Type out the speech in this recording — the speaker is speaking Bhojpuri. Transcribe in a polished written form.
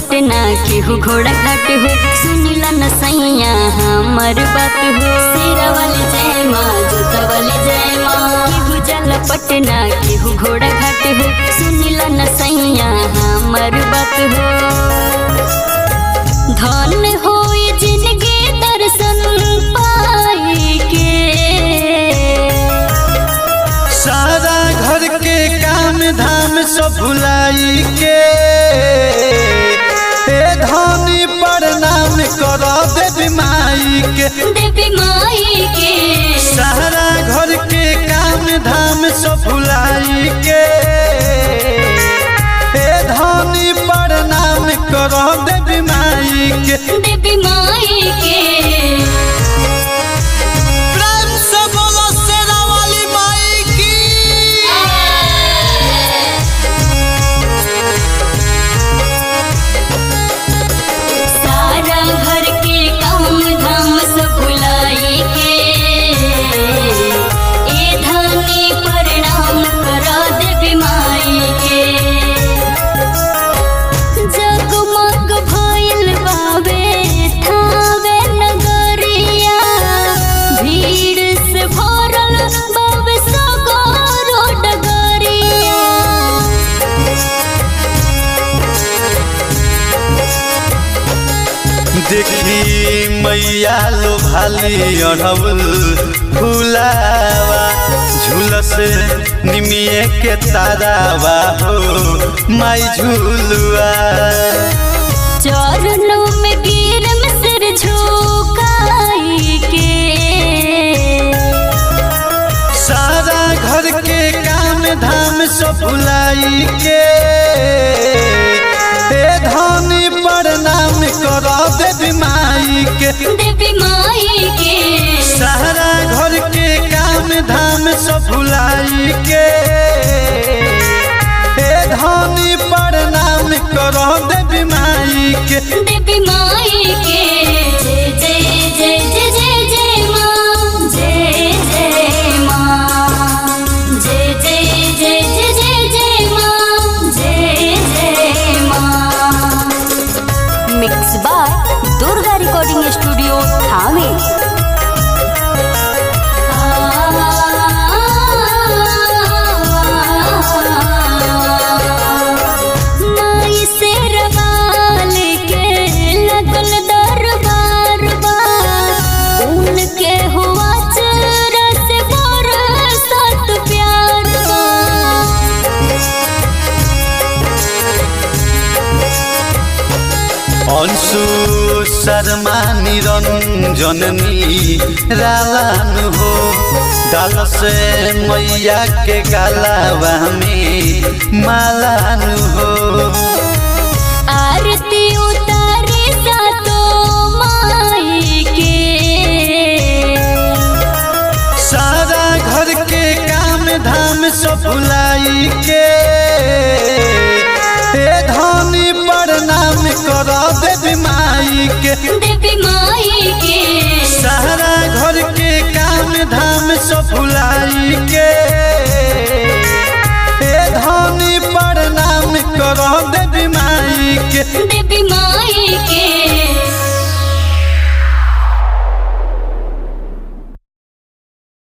पटना केहू घोड़ा घाट हो, सुनिला न सैया हमर बात हो। शेरा वाली जय माँ, जोता वाली जय माँ। केहू जाला पटना केहू घोड़ा घाट हो, सुनिला न सैया हमर बात हो। धन होई जिंदगी दर्शन पाई के, सारा घर के काम धाम सब भुलाई के, धनी प्रणाम करो देवी माई के, देवी माई के। सारा घर के काम धाम सब भुलाई के, धनी प्रणाम करो देवी माई के, देवी माई के। देखी मैया लो भाली अढ़ौल फुलावा, झूलस निमिये के तारावा हो माई झूलुआ। चरणों में गिरम सिर झुकाई के, सारा घर के काम धाम सब भुलाई के, धनी प्रणाम करो देवी माई के, देवी माई के। सारा घर के काम धाम सब भुलाई के, धनी प्रणाम करो देवी माई के, देवी माई के। जय जय जय जय जय जय माँ, जय जय माँ, जय जय जय जय जय जय माँ, जय जय माँ। Mix by Durga recording studio Thawe. माई से रवाल के लगल दरबार बा, उनके हुआ चेहरा से बरसत प्यार बा। अंशु शर्मा निरंजन रालान हो, डाल से मैया के गालावा में मालान हो। आरती उतारे सातो माई के, सारा घर के काम धाम सब भुलाई के, धनी प्रणाम करो देवी माई के, देवी माई के। सारा घर के काम धाम सब भुलाई के,